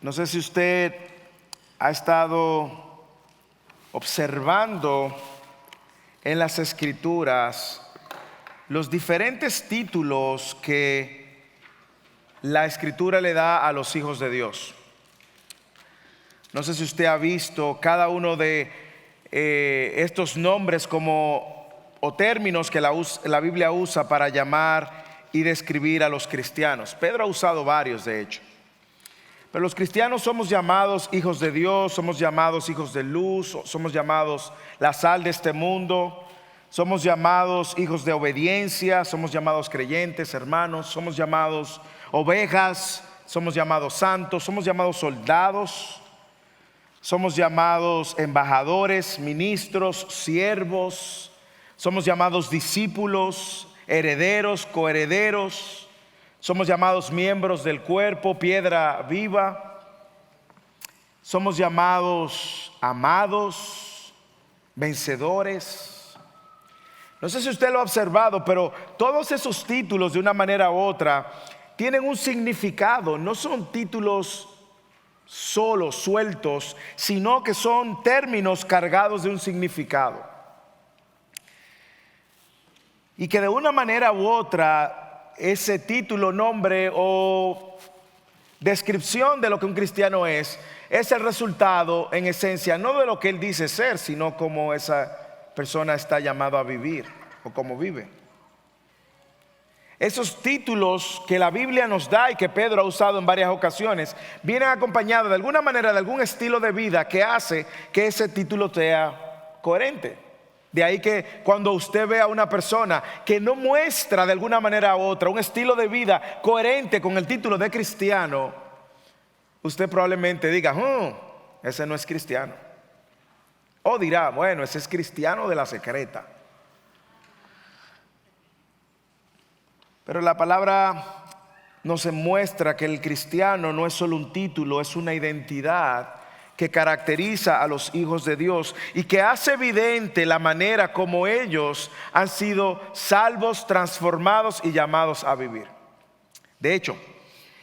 No sé si usted ha estado observando en las Escrituras los diferentes títulos que la Escritura le da a los hijos de Dios. No sé si usted ha visto cada uno de estos nombres o términos que la Biblia usa para llamar y describir a los cristianos. Pedro ha usado varios, de hecho. Pero los cristianos somos llamados hijos de Dios, somos llamados hijos de luz, somos llamados la sal de este mundo, somos llamados hijos de obediencia, somos llamados creyentes, hermanos, somos llamados ovejas, somos llamados santos, somos llamados soldados, somos llamados embajadores, ministros, siervos, somos llamados discípulos, herederos, coherederos. Somos llamados miembros del cuerpo, piedra viva. Somos llamados amados, vencedores. No sé si usted lo ha observado, pero todos esos títulos de una manera u otra tienen un significado. No son títulos solos, sueltos, sino que son términos cargados de un significado. Y que de una manera u otra ese título, nombre o descripción de lo que un cristiano es el resultado en esencia no de lo que él dice ser, sino cómo esa persona está llamada a vivir o cómo vive. Esos títulos que la Biblia nos da y que Pedro ha usado en varias ocasiones vienen acompañados de alguna manera de algún estilo de vida que hace que ese título sea coherente. De ahí que cuando usted ve a una persona que no muestra de alguna manera u otra un estilo de vida coherente con el título de cristiano, usted probablemente diga, ese no es cristiano. O dirá, bueno, ese es cristiano de la secreta. Pero la palabra nos muestra que el cristiano no es solo un título, es una identidad que caracteriza a los hijos de Dios y que hace evidente la manera como ellos han sido salvos, transformados y llamados a vivir. De hecho,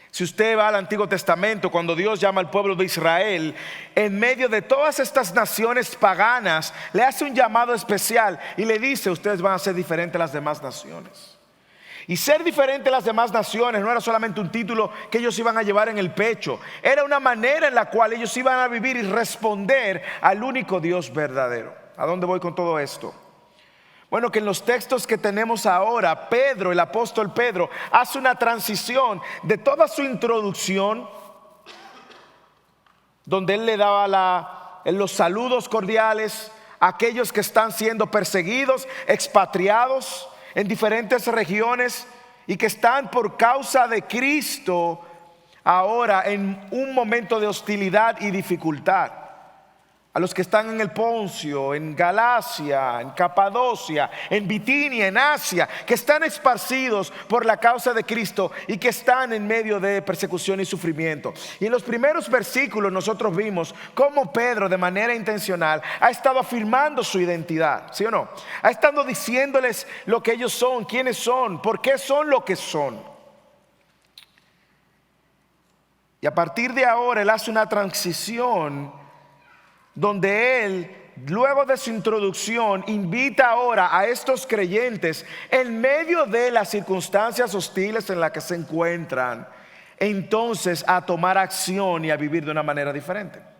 si usted va al Antiguo Testamento, cuando Dios llama al pueblo de Israel, en medio de todas estas naciones paganas, le hace un llamado especial y le dice, ustedes van a ser diferentes a las demás naciones. Y ser diferente a las demás naciones no era solamente un título que ellos iban a llevar en el pecho. Era una manera en la cual ellos iban a vivir y responder al único Dios verdadero. ¿A dónde voy con todo esto? Bueno, que en los textos que tenemos ahora, Pedro, el apóstol Pedro, hace una transición de toda su introducción, donde él le daba los saludos cordiales a aquellos que están siendo perseguidos, expatriados en diferentes regiones y que están por causa de Cristo ahora en un momento de hostilidad y dificultad. A los que están en el Poncio, en Galacia, en Capadocia, en Bitinia, en Asia, que están esparcidos por la causa de Cristo y que están en medio de persecución y sufrimiento. Y en los primeros versículos nosotros vimos cómo Pedro de manera intencional ha estado afirmando su identidad, ¿sí o no? Ha estado diciéndoles lo que ellos son, quiénes son, por qué son lo que son. Y a partir de ahora él hace una transición donde él, luego de su introducción, invita ahora a estos creyentes en medio de las circunstancias hostiles en las que se encuentran, entonces a tomar acción y a vivir de una manera diferente.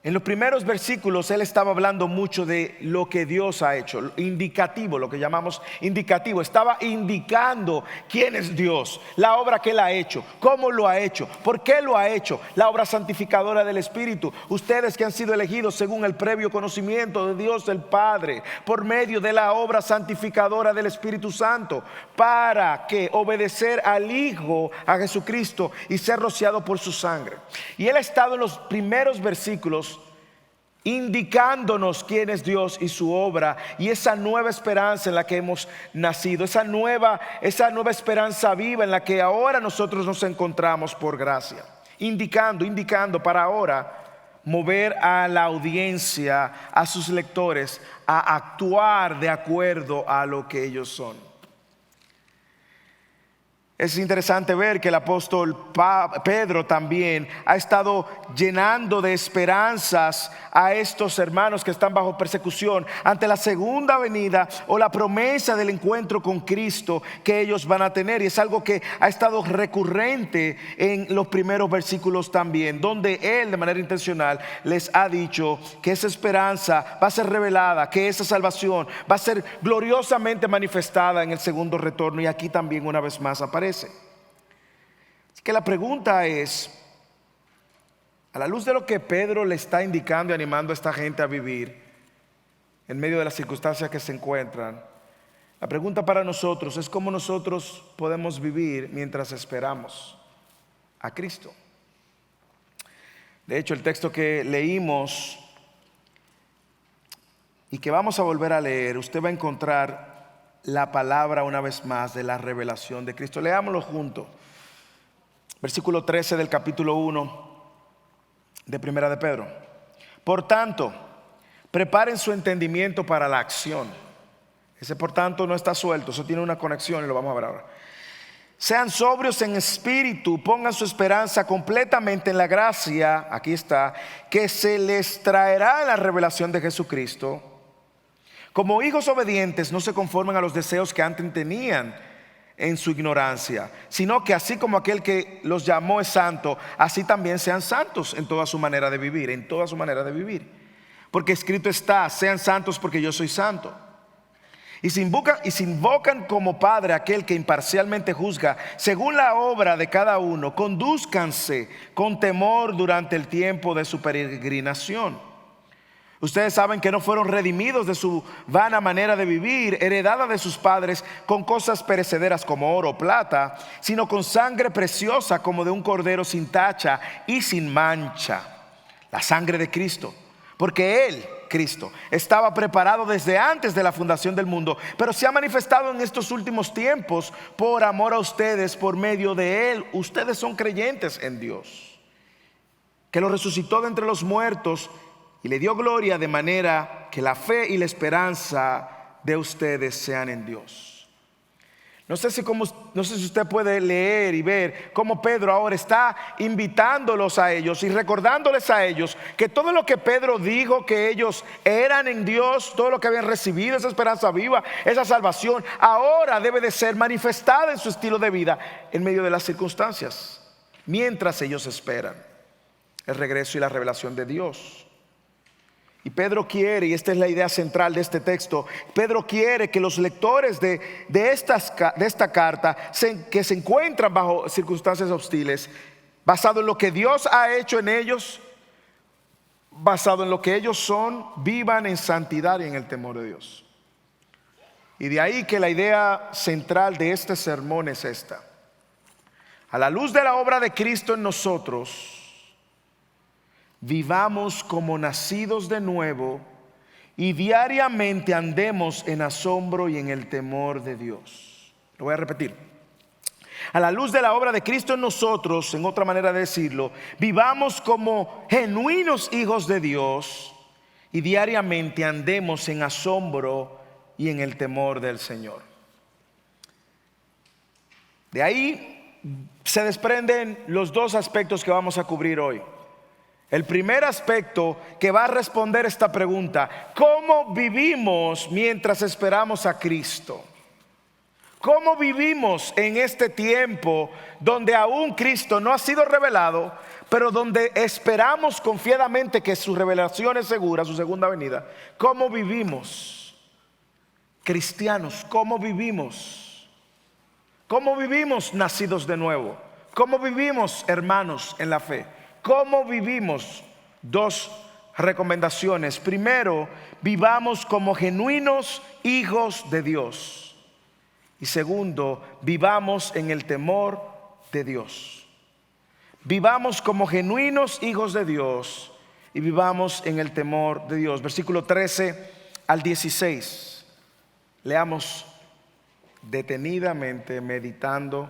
En los primeros versículos él estaba hablando mucho de lo que Dios ha hecho, indicativo, lo que llamamos indicativo. Estaba indicando quién es Dios, la obra que él ha hecho, cómo lo ha hecho, por qué lo ha hecho, la obra santificadora del Espíritu. Ustedes que han sido elegidos según el previo conocimiento de Dios el Padre, por medio de la obra santificadora del Espíritu Santo, para que obedecer al Hijo, a Jesucristo, y ser rociado por su sangre. Y él ha estado en los primeros versículos indicándonos quién es Dios y su obra y esa nueva esperanza en la que hemos nacido, esa nueva esperanza viva en la que ahora nosotros nos encontramos por gracia, indicando para ahora mover a la audiencia, a sus lectores, a actuar de acuerdo a lo que ellos son. Es interesante ver que el apóstol Pedro también ha estado llenando de esperanzas a estos hermanos que están bajo persecución ante la segunda venida o la promesa del encuentro con Cristo que ellos van a tener. Y es algo que ha estado recurrente en los primeros versículos también, donde él de manera intencional les ha dicho que esa esperanza va a ser revelada, que esa salvación va a ser gloriosamente manifestada en el segundo retorno. Y aquí también una vez más aparece. Así que la pregunta es, a la luz de lo que Pedro le está indicando y animando a esta gente a vivir en medio de las circunstancias que se encuentran, la pregunta para nosotros es cómo nosotros podemos vivir mientras esperamos a Cristo. De hecho, el texto que leímos y que vamos a volver a leer, usted va a encontrar la palabra una vez más de la revelación de Cristo. Leámoslo juntos. Versículo 13 del capítulo 1 de Primera de Pedro. Por tanto, preparen su entendimiento para la acción. Ese por tanto no está suelto, eso tiene una conexión y lo vamos a ver ahora. Sean sobrios en espíritu, pongan su esperanza completamente en la gracia, aquí está, que se les traerá en la revelación de Jesucristo. Como hijos obedientes, no se conformen a los deseos que antes tenían en su ignorancia, sino que así como aquel que los llamó es santo, así también sean santos en toda su manera de vivir, en toda su manera de vivir. Porque escrito está, sean santos porque yo soy santo. Y si invocan como Padre a aquel que imparcialmente juzga según la obra de cada uno, condúzcanse con temor durante el tiempo de su peregrinación. Ustedes saben que no fueron redimidos de su vana manera de vivir, heredada de sus padres, con cosas perecederas como oro o plata, sino con sangre preciosa como de un cordero sin tacha y sin mancha, la sangre de Cristo. Porque Él, Cristo, estaba preparado desde antes de la fundación del mundo, pero se ha manifestado en estos últimos tiempos por amor a ustedes, por medio de Él. Ustedes son creyentes en Dios, que lo resucitó de entre los muertos y le dio gloria, de manera que la fe y la esperanza de ustedes sean en Dios. No sé si usted puede leer y ver cómo Pedro ahora está invitándolos a ellos y recordándoles a ellos que todo lo que Pedro dijo que ellos eran en Dios, todo lo que habían recibido, esa esperanza viva, esa salvación, ahora debe de ser manifestada en su estilo de vida en medio de las circunstancias, mientras ellos esperan el regreso y la revelación de Dios. Y Pedro quiere, y esta es la idea central de este texto, Pedro quiere que los lectores de esta carta que se encuentran bajo circunstancias hostiles, basado en lo que Dios ha hecho en ellos, basado en lo que ellos son, vivan en santidad y en el temor de Dios. Y de ahí que la idea central de este sermón es esta: a la luz de la obra de Cristo en nosotros, vivamos como nacidos de nuevo y diariamente andemos en asombro y en el temor de Dios. Lo voy a repetir. A la luz de la obra de Cristo en nosotros, en otra manera de decirlo, vivamos como genuinos hijos de Dios y diariamente andemos en asombro y en el temor del Señor. De ahí se desprenden los dos aspectos que vamos a cubrir hoy. El primer aspecto que va a responder esta pregunta: ¿cómo vivimos mientras esperamos a Cristo? ¿Cómo vivimos en este tiempo donde aún Cristo no ha sido revelado, pero donde esperamos confiadamente que su revelación es segura, su segunda venida? ¿Cómo vivimos, cristianos? ¿Cómo vivimos? ¿Cómo vivimos nacidos de nuevo? ¿Cómo vivimos hermanos en la fe? ¿Cómo vivimos? Dos recomendaciones. Primero, vivamos como genuinos hijos de Dios. Y segundo, vivamos en el temor de Dios. Vivamos como genuinos hijos de Dios y vivamos en el temor de Dios. Versículo 13 al 16. Leamos detenidamente, meditando,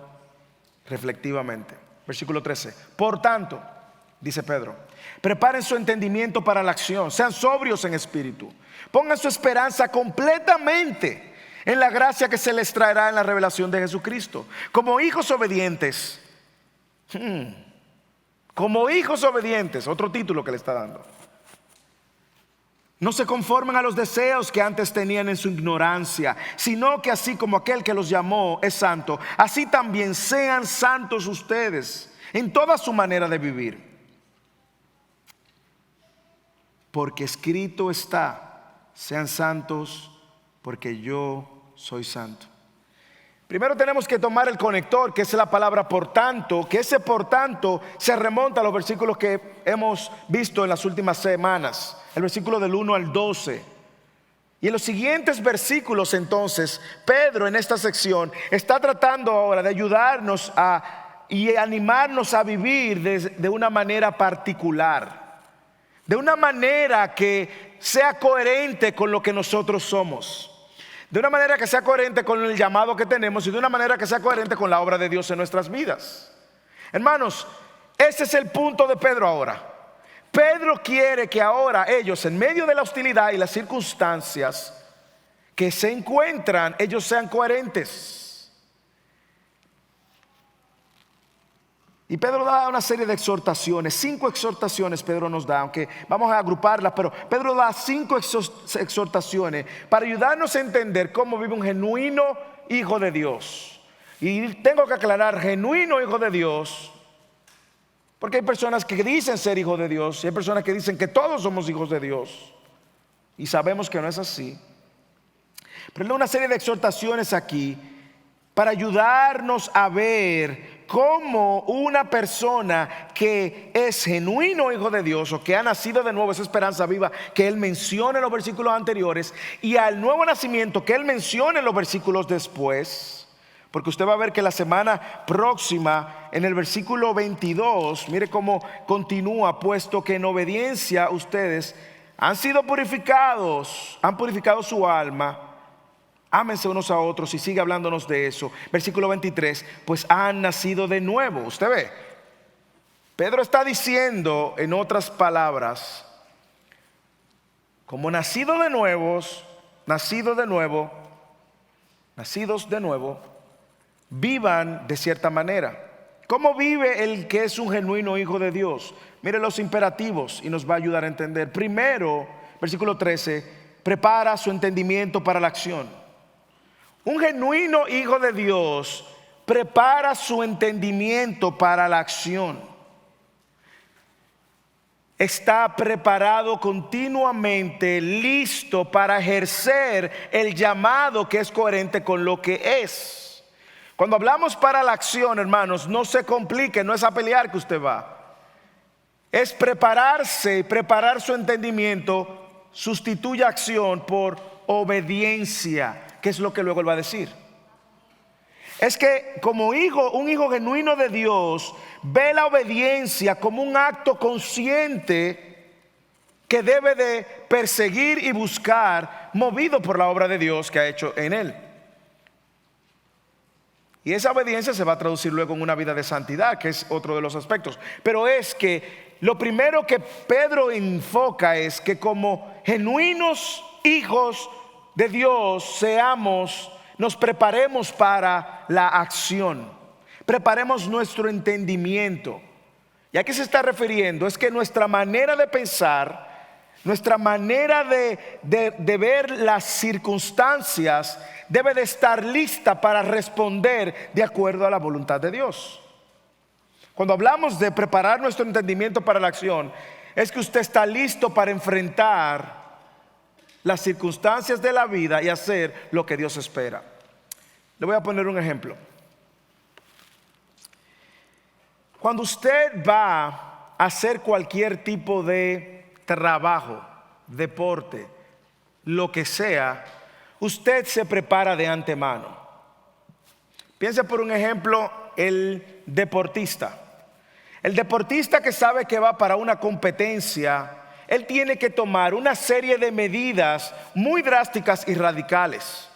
reflectivamente. Versículo 13. Por tanto, dice Pedro, preparen su entendimiento para la acción, sean sobrios en espíritu, pongan su esperanza completamente en la gracia que se les traerá en la revelación de Jesucristo. Como hijos obedientes, como hijos obedientes, otro título que le está dando. No se conformen a los deseos que antes tenían en su ignorancia, sino que así como aquel que los llamó es santo, así también sean santos ustedes en toda su manera de vivir. Porque escrito está, sean santos porque yo soy santo. Primero tenemos que tomar el conector, que es la palabra por tanto, que ese por tanto se remonta a los versículos que hemos visto en las últimas semanas, el versículo del 1 al 12. Y en los siguientes versículos entonces, Pedro en esta sección está tratando ahora de ayudarnos y animarnos a vivir de una manera particular, de una manera que sea coherente con lo que nosotros somos, de una manera que sea coherente con el llamado que tenemos y de una manera que sea coherente con la obra de Dios en nuestras vidas. Hermanos, ese es el punto de Pedro ahora. Pedro quiere que ahora ellos, en medio de la hostilidad y las circunstancias que se encuentran, ellos sean coherentes. Y Pedro da una serie de exhortaciones, 5 exhortaciones Pedro nos da, aunque vamos a agruparlas, pero Pedro da 5 exhortaciones para ayudarnos a entender cómo vive un genuino hijo de Dios. Y tengo que aclarar, genuino hijo de Dios, porque hay personas que dicen ser hijos de Dios y hay personas que dicen que todos somos hijos de Dios, y sabemos que no es así. Pero hay una serie de exhortaciones aquí para ayudarnos a ver cómo una persona que es genuino hijo de Dios o que ha nacido de nuevo, esa esperanza viva que él menciona en los versículos anteriores, y al nuevo nacimiento que él menciona en los versículos después, porque usted va a ver que la semana próxima en el versículo 22, mire cómo continúa: puesto que en obediencia ustedes han sido purificados, han purificado su alma, ámense unos a otros, y sigue hablándonos de eso. Versículo 23, pues han nacido de nuevo. Usted ve, Pedro está diciendo, en otras palabras, como nacidos de nuevo, vivan de cierta manera. ¿Cómo vive el que es un genuino hijo de Dios? Mire los imperativos y nos va a ayudar a entender. Primero, versículo 13, prepara su entendimiento para la acción. Un genuino hijo de Dios prepara su entendimiento para la acción. Está preparado continuamente, listo para ejercer el llamado que es coherente con lo que es. Cuando hablamos para la acción, hermanos, no se complique, no es a pelear que usted va. Es prepararse, preparar su entendimiento, sustituye acción por obediencia. ¿Qué es lo que luego él va a decir? Es que como hijo, un hijo genuino de Dios ve la obediencia como un acto consciente que debe de perseguir y buscar, movido por la obra de Dios que ha hecho en él. Y esa obediencia se va a traducir luego en una vida de santidad, que es otro de los aspectos. Pero es que lo primero que Pedro enfoca es que como genuinos hijos de Dios nos preparemos para la acción, preparemos nuestro entendimiento. ¿Y a qué se está refiriendo? Es que nuestra manera de pensar, nuestra manera de ver las circunstancias debe de estar lista para responder de acuerdo a la voluntad de Dios. Cuando hablamos de preparar nuestro entendimiento para la acción, es que usted está listo para enfrentar las circunstancias de la vida y hacer lo que Dios espera. Le voy a poner un ejemplo. Cuando usted va a hacer cualquier tipo de trabajo, deporte, lo que sea, usted se prepara de antemano. Piense por un ejemplo el deportista. El deportista que sabe que va para una competencia, él tiene que tomar una serie de medidas muy drásticas y radicales.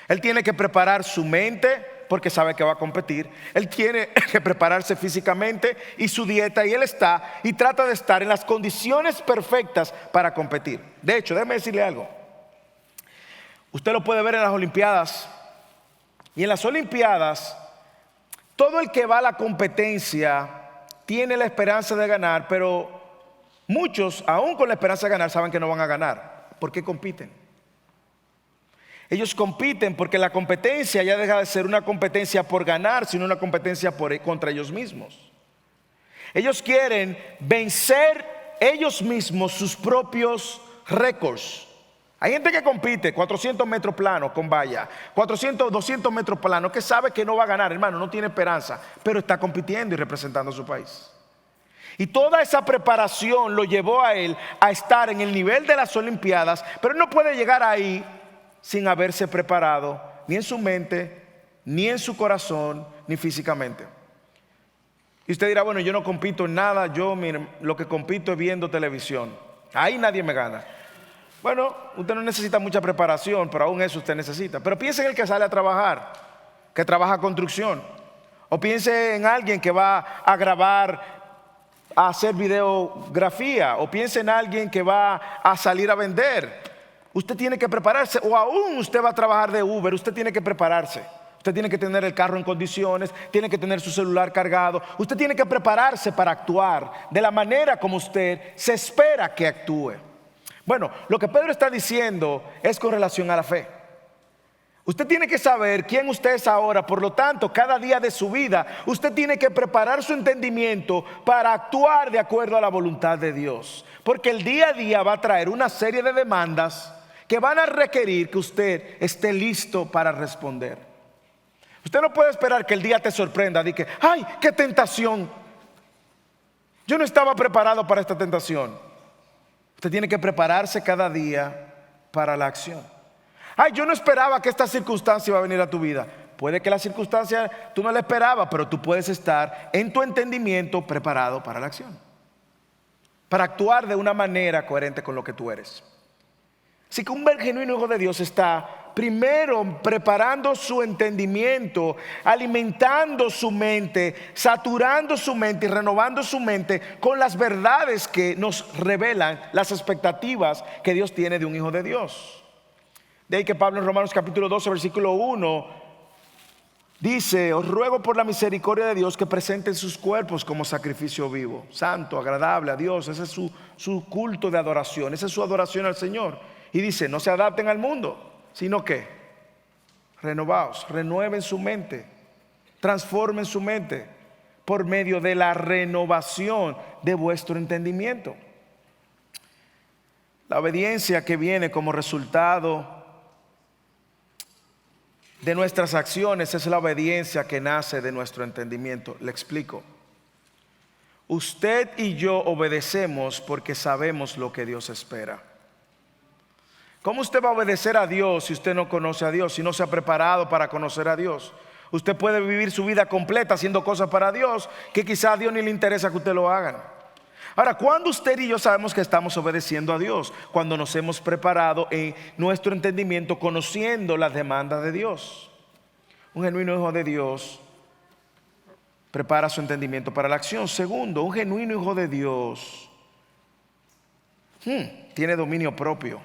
Él tiene que preparar su mente porque sabe que va a competir. Él tiene que prepararse físicamente y su dieta, y él trata de estar en las condiciones perfectas para competir. De hecho, déjeme decirle algo. Usted lo puede ver en las Olimpiadas. Y en las Olimpiadas, todo el que va a la competencia tiene la esperanza de ganar, pero muchos, aún con la esperanza de ganar, saben que no van a ganar. ¿Por qué compiten? Ellos compiten porque la competencia ya deja de ser una competencia por ganar, sino una competencia contra ellos mismos. Ellos quieren vencer ellos mismos sus propios récords. Hay gente que compite 400 metros plano con valla, 400, 200 metros plano, que sabe que no va a ganar, hermano, no tiene esperanza, pero está compitiendo y representando a su país. Y toda esa preparación lo llevó a él a estar en el nivel de las Olimpiadas, pero él no puede llegar ahí sin haberse preparado, ni en su mente, ni en su corazón, ni físicamente. Y usted dirá, bueno, yo no compito en nada, miren, lo que compito es viendo televisión. Ahí nadie me gana. Bueno, usted no necesita mucha preparación, pero aún eso usted necesita. Pero piense en el que sale a trabajar, que trabaja construcción. O piense en alguien que va a grabar, a hacer videografía. O piense en alguien que va a salir a vender. Usted tiene que prepararse. O aún usted va a trabajar de Uber, usted tiene que prepararse. Usted tiene que tener el carro en condiciones, tiene que tener su celular cargado. Usted tiene que prepararse para actuar de la manera como usted se espera que actúe. Bueno, lo que Pedro está diciendo es con relación a la fe. Usted tiene que saber quién usted es ahora, por lo tanto, cada día de su vida, usted tiene que preparar su entendimiento para actuar de acuerdo a la voluntad de Dios. Porque el día a día va a traer una serie de demandas que van a requerir que usted esté listo para responder. Usted no puede esperar que el día te sorprenda, de que, ¡ay, qué tentación! Yo no estaba preparado para esta tentación. Usted tiene que prepararse cada día para la acción. Ay, yo no esperaba que esta circunstancia iba a venir a tu vida. Puede que la circunstancia tú no la esperabas, pero tú puedes estar en tu entendimiento preparado para la acción. Para actuar de una manera coherente con lo que tú eres. Así que un genuino hijo de Dios está primero preparando su entendimiento, alimentando su mente, saturando su mente y renovando su mente con las verdades que nos revelan las expectativas que Dios tiene de un hijo de Dios. De ahí que Pablo en Romanos capítulo 12 versículo 1 dice: os ruego por la misericordia de Dios que presenten sus cuerpos como sacrificio vivo, santo, agradable a Dios. Ese es su culto de adoración, esa es su adoración al Señor. Y dice, no se adapten al mundo, sino que renovaos, renueven su mente, transformen su mente por medio de la renovación de vuestro entendimiento. La obediencia que viene como resultado de nuestras acciones es la obediencia que nace de nuestro entendimiento. Le explico. Usted y yo obedecemos porque sabemos lo que Dios espera. ¿Cómo usted va a obedecer a Dios si usted no conoce a Dios, si no se ha preparado para conocer a Dios? Usted puede vivir su vida completa haciendo cosas para Dios que quizá a Dios ni le interesa que usted lo hagan. Ahora, ¿cuándo usted y yo sabemos que estamos obedeciendo a Dios? Cuando nos hemos preparado en nuestro entendimiento, conociendo las demandas de Dios. Un genuino hijo de Dios prepara su entendimiento para la acción. Segundo, un genuino hijo de Dios tiene dominio propio.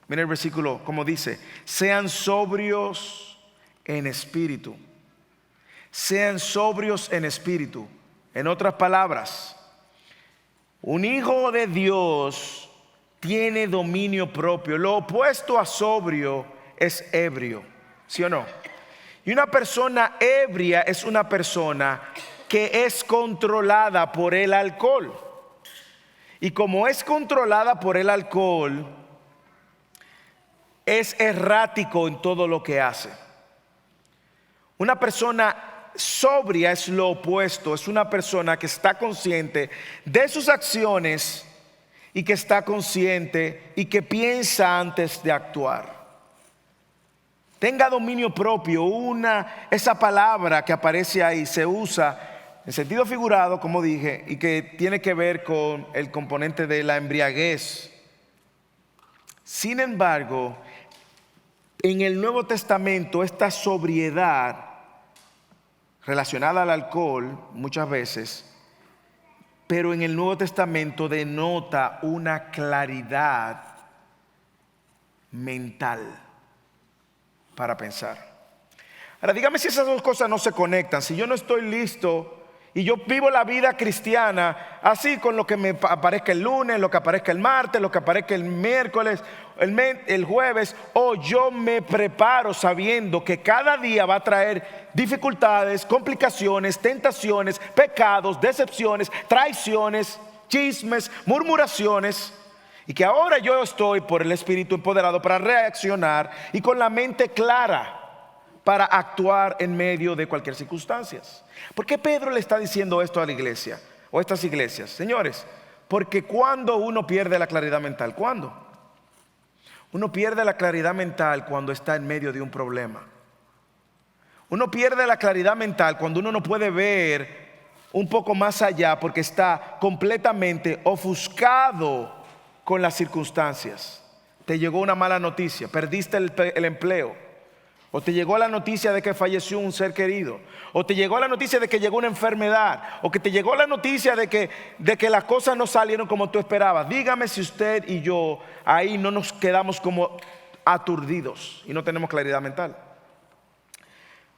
Mira el versículo como dice: sean sobrios en espíritu. Sean sobrios en espíritu. En otras palabras, un hijo de Dios tiene dominio propio. Lo opuesto a sobrio es ebrio, ¿sí o no? Y una persona ebria es una persona que es controlada por el alcohol. Y como es controlada por el alcohol, es errático en todo lo que hace. Una persona sobria es lo opuesto, es una persona que está consciente de sus acciones y que está consciente y que piensa antes de actuar. Tenga dominio propio. Esa palabra que aparece ahí se usa en sentido figurado, como dije, y que tiene que ver con el componente de la embriaguez. Sin embargo, en el Nuevo Testamento esta sobriedad relacionada al alcohol muchas veces, pero en el Nuevo Testamento denota una claridad mental. para pensar. Ahora, dígame si esas dos cosas no se conectan. Si yo no estoy listo y yo vivo la vida cristiana así, con lo que me aparezca el lunes, lo que aparezca el martes, lo que aparezca el miércoles, el jueves, o yo me preparo sabiendo que cada día va a traer dificultades, complicaciones, tentaciones, pecados, decepciones, traiciones, chismes, murmuraciones, y que ahora yo estoy por el Espíritu empoderado para reaccionar y con la mente clara para actuar en medio de cualquier circunstancia. ¿Por qué Pedro le está diciendo esto a la iglesia o a estas iglesias? Señores, porque cuando uno pierde la claridad mental, ¿cuándo? Uno pierde la claridad mental cuando está en medio de un problema. Uno pierde la claridad mental cuando uno no puede ver un poco más allá porque está completamente ofuscado con las circunstancias. Te llegó una mala noticia, perdiste el empleo. O te llegó la noticia de que falleció un ser querido. O te llegó la noticia de que llegó una enfermedad. O que te llegó la noticia de que las cosas no salieron como tú esperabas. Dígame si usted y yo ahí no nos quedamos como aturdidos y no tenemos claridad mental.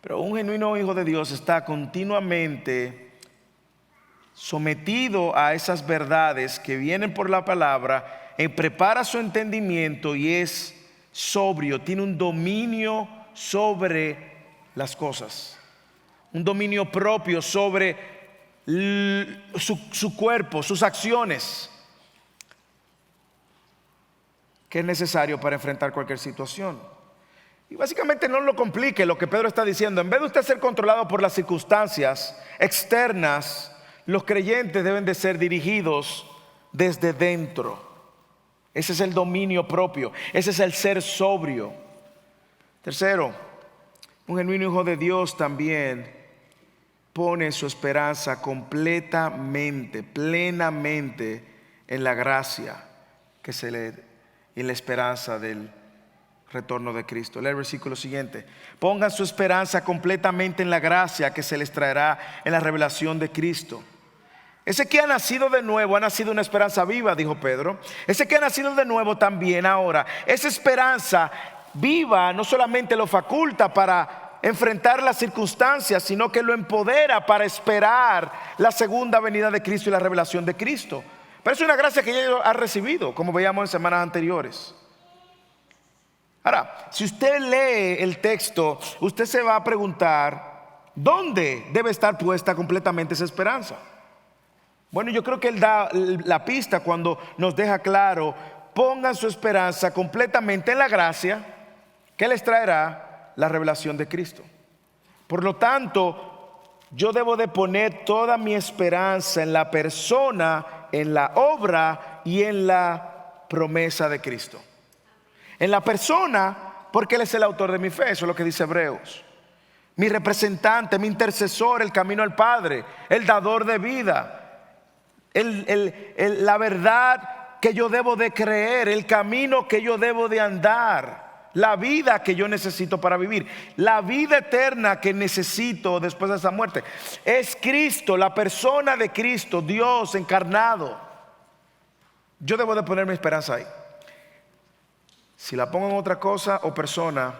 Pero un genuino hijo de Dios está continuamente sometido a esas verdades que vienen por la palabra, prepara su entendimiento y es sobrio, tiene un dominio sobre las cosas, un dominio propio sobre su cuerpo, sus acciones, que es necesario para enfrentar cualquier situación. Y básicamente no lo complique lo que Pedro está diciendo. En vez de usted ser controlado por las circunstancias externas, los creyentes deben de ser dirigidos desde dentro. Ese es el dominio propio, ese es el ser sobrio. Tercero, un genuino hijo de Dios también pone su esperanza completamente, plenamente en la gracia que se le y en la esperanza del retorno de Cristo. Lee el versículo siguiente. Pongan su esperanza completamente en la gracia que se les traerá en la revelación de Cristo. Ese que ha nacido de nuevo, ha nacido una esperanza viva, dijo Pedro. Ese que ha nacido de nuevo también ahora, esa esperanza viva no solamente lo faculta para enfrentar las circunstancias, sino que lo empodera para esperar la segunda venida de Cristo y la revelación de Cristo. Pero es una gracia que ya ha recibido, como veíamos en semanas anteriores. Ahora, si usted lee el texto, usted se va a preguntar, ¿dónde debe estar puesta completamente esa esperanza? Bueno, yo creo que él da la pista cuando nos deja claro, pongan su esperanza completamente en la gracia que les traerá la revelación de Cristo. Por lo tanto, yo debo de poner toda mi esperanza en la persona, en la obra y en la promesa de Cristo. En la persona, porque Él es el autor de mi fe, eso es lo que dice Hebreos. Mi representante, mi intercesor, el camino al Padre, el dador de vida, la verdad que yo debo de creer, el camino que yo debo de andar, la vida que yo necesito para vivir, la vida eterna que necesito después de esa muerte. Es Cristo, la persona de Cristo, Dios encarnado. Yo debo de poner mi esperanza ahí. Si la pongo en otra cosa o persona,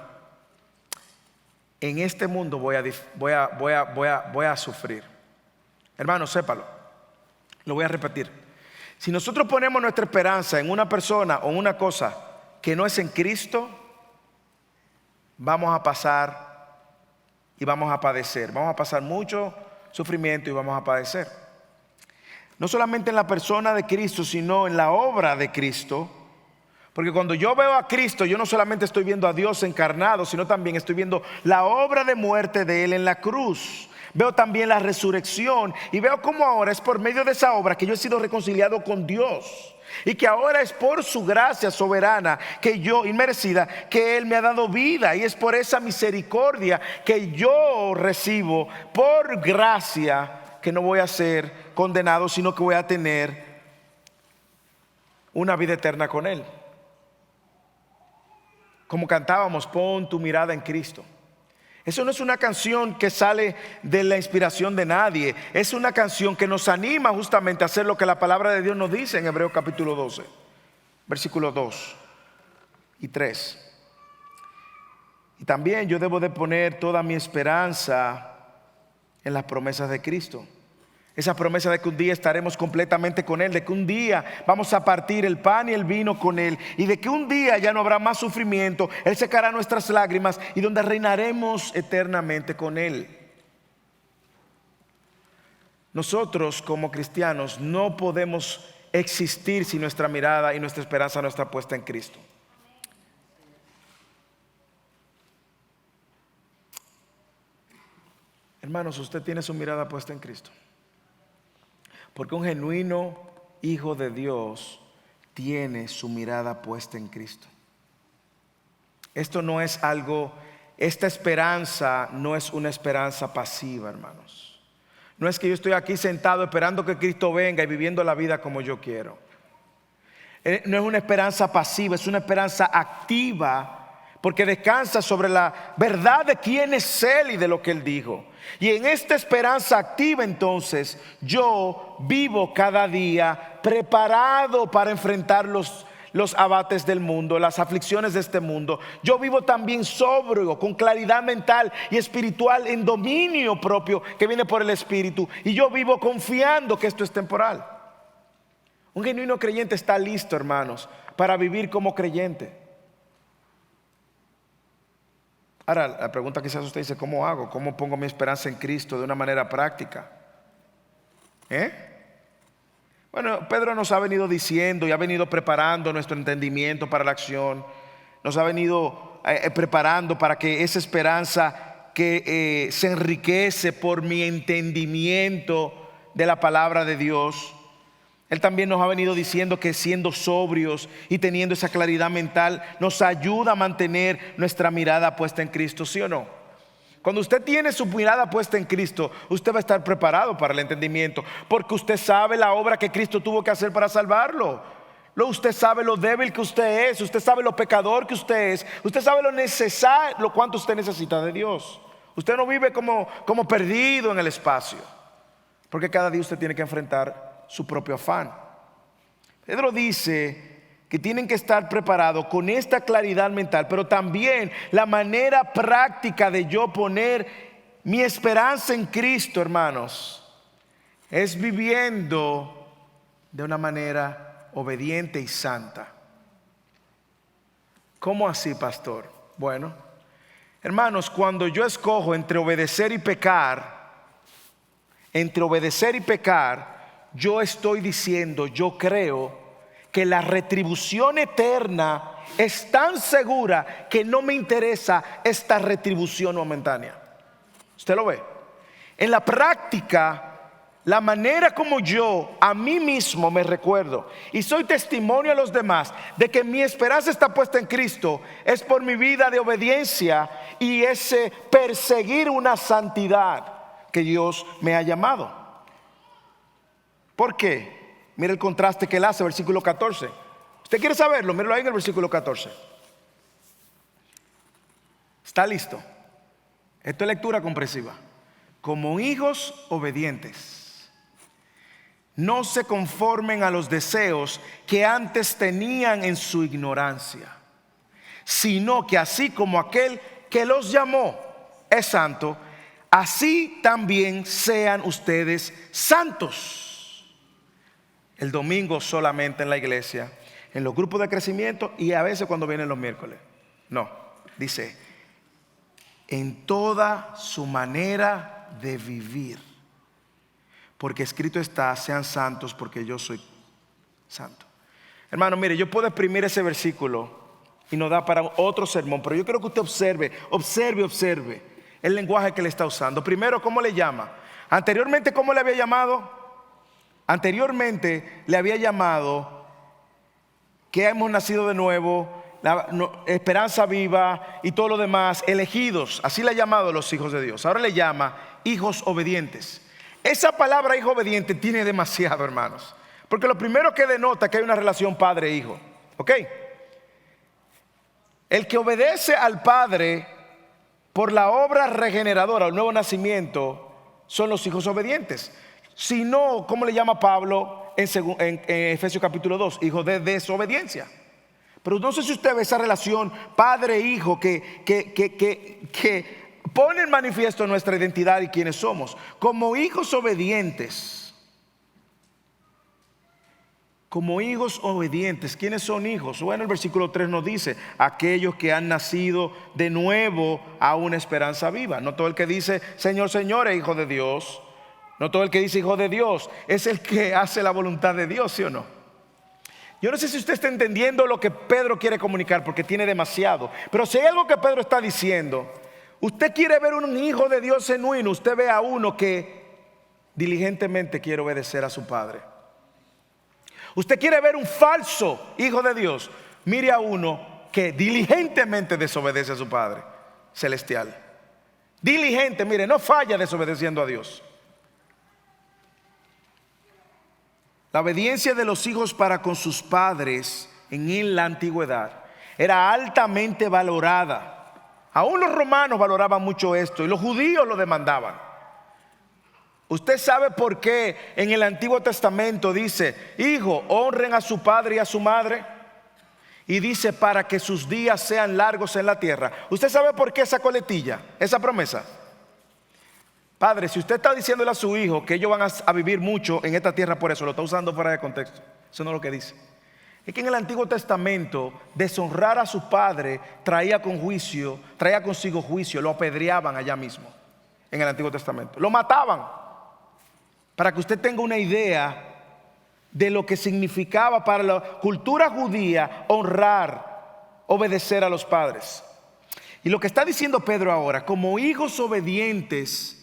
en este mundo voy a sufrir. Hermano, sépalo. Lo voy a repetir. Si nosotros ponemos nuestra esperanza en una persona o en una cosa que no es en Cristo, vamos a pasar y vamos a padecer. Vamos a pasar mucho sufrimiento y vamos a padecer. No solamente en la persona de Cristo, sino en la obra de Cristo. Porque cuando yo veo a Cristo, yo no solamente estoy viendo a Dios encarnado, sino también estoy viendo la obra de muerte de Él en la cruz. Veo también la resurrección y veo cómo ahora es por medio de esa obra que yo he sido reconciliado con Dios. Y que ahora es por su gracia soberana que yo, inmerecida, que Él me ha dado vida. Y es por esa misericordia que yo recibo por gracia que no voy a ser condenado, sino que voy a tener una vida eterna con Él. Como cantábamos, pon tu mirada en Cristo. Eso no es una canción que sale de la inspiración de nadie. Es una canción que nos anima justamente a hacer lo que la palabra de Dios nos dice en Hebreos capítulo 12, versículos 2 y 3. Y también yo debo de poner toda mi esperanza en las promesas de Cristo. Esa promesa de que un día estaremos completamente con Él, de que un día vamos a partir el pan y el vino con Él, y de que un día ya no habrá más sufrimiento, Él secará nuestras lágrimas y donde reinaremos eternamente con Él. Nosotros como cristianos no podemos existir si nuestra mirada y nuestra esperanza no está puesta en Cristo. Hermanos, usted tiene su mirada puesta en Cristo. Porque un genuino hijo de Dios tiene su mirada puesta en Cristo. Esto no es algo, esta esperanza no es una esperanza pasiva, hermanos. No es que yo estoy aquí sentado esperando que Cristo venga y viviendo la vida como yo quiero. No es una esperanza pasiva, es una esperanza activa, porque descansa sobre la verdad de quién es Él y de lo que Él dijo. Y en esta esperanza activa entonces yo vivo cada día preparado para enfrentar los abates del mundo, las aflicciones de este mundo. Yo vivo también sobrio, con claridad mental y espiritual, en dominio propio que viene por el Espíritu. Y yo vivo confiando que esto es temporal. Un genuino creyente está listo, hermanos, para vivir como creyente. Ahora, la pregunta quizás usted dice, ¿cómo hago? ¿Cómo pongo mi esperanza en Cristo de una manera práctica? Bueno, Pedro nos ha venido diciendo y ha venido preparando nuestro entendimiento para la acción. Nos ha venido preparando para que esa esperanza que se enriquece por mi entendimiento de la palabra de Dios. Él también nos ha venido diciendo que siendo sobrios y teniendo esa claridad mental nos ayuda a mantener nuestra mirada puesta en Cristo, ¿sí o no? Cuando usted tiene su mirada puesta en Cristo, usted va a estar preparado para el entendimiento, porque usted sabe la obra que Cristo tuvo que hacer para salvarlo. Usted sabe lo débil que usted es, usted sabe lo pecador que usted es, usted sabe lo necesario, lo cuánto usted necesita de Dios. Usted no vive como perdido en el espacio, porque cada día usted tiene que enfrentar su propio afán. Pedro dice que tienen que estar preparados con esta claridad mental, pero también la manera práctica de yo poner mi esperanza en Cristo, hermanos, es viviendo de una manera obediente y santa. ¿Cómo así, pastor? Bueno, hermanos, cuando yo escojo entre obedecer y pecar, yo estoy diciendo, yo creo que la retribución eterna es tan segura que no me interesa esta retribución momentánea. ¿Usted lo ve? En la práctica, la manera como yo a mí mismo me recuerdo y soy testimonio a los demás de que mi esperanza está puesta en Cristo es por mi vida de obediencia y ese perseguir una santidad que Dios me ha llamado. ¿Por qué? Mira el contraste que él hace, versículo 14. ¿Usted quiere saberlo? Míralo ahí en el versículo 14. ¿Está listo? Esto es lectura comprensiva. Como hijos obedientes, no se conformen a los deseos que antes tenían en su ignorancia, sino que así como aquel que los llamó es santo, así también sean ustedes santos. El domingo solamente en la iglesia, en los grupos de crecimiento y a veces cuando vienen los miércoles. No, dice, en toda su manera de vivir. Porque escrito está, sean santos porque yo soy santo. Hermano, mire, yo puedo exprimir ese versículo y nos da para otro sermón, pero yo quiero que usted observe el lenguaje que le está usando. Primero, ¿cómo le llama? Anteriormente, ¿cómo le había llamado? Anteriormente le había llamado que hemos nacido de nuevo, la esperanza viva y todo lo demás, elegidos. Así le ha llamado a los hijos de Dios. Ahora le llama hijos obedientes. Esa palabra hijo obediente tiene demasiado, hermanos, porque lo primero que denota que hay una relación padre-hijo. ¿Ok? El que obedece al Padre por la obra regeneradora, el nuevo nacimiento, son los hijos obedientes. Si no, ¿cómo le llama Pablo en Efesios capítulo 2? Hijo de desobediencia. Pero no sé si usted ve esa relación padre-hijo que pone en manifiesto nuestra identidad y quiénes somos. Como hijos obedientes. Como hijos obedientes. ¿Quiénes son hijos? Bueno, el versículo 3 nos dice: aquellos que han nacido de nuevo a una esperanza viva. No todo el que dice Señor, Señor es hijo de Dios. No todo el que dice hijo de Dios es el que hace la voluntad de Dios, ¿sí o no? Yo no sé si usted está entendiendo lo que Pedro quiere comunicar, porque tiene demasiado. Pero si hay algo que Pedro está diciendo, usted quiere ver un hijo de Dios genuino, usted ve a uno que diligentemente quiere obedecer a su padre. Usted quiere ver un falso hijo de Dios, mire a uno que diligentemente desobedece a su Padre celestial. Diligente, mire, no falla desobedeciendo a Dios. La obediencia de los hijos para con sus padres en la antigüedad era altamente valorada. Aún los romanos valoraban mucho esto y los judíos lo demandaban. Usted sabe por qué en el Antiguo Testamento dice: hijo, honren a su padre y a su madre. Y dice: para que sus días sean largos en la tierra. ¿Usted sabe por qué esa coletilla, esa promesa? Padre, si usted está diciéndole a su hijo que ellos van a vivir mucho en esta tierra, por eso lo está usando fuera de contexto. Eso no es lo que dice. Es que en el Antiguo Testamento deshonrar a su padre traía consigo juicio. Lo apedreaban allá mismo en el Antiguo Testamento. Lo mataban. Para que usted tenga una idea de lo que significaba para la cultura judía honrar, obedecer a los padres. Y lo que está diciendo Pedro ahora: como hijos obedientes,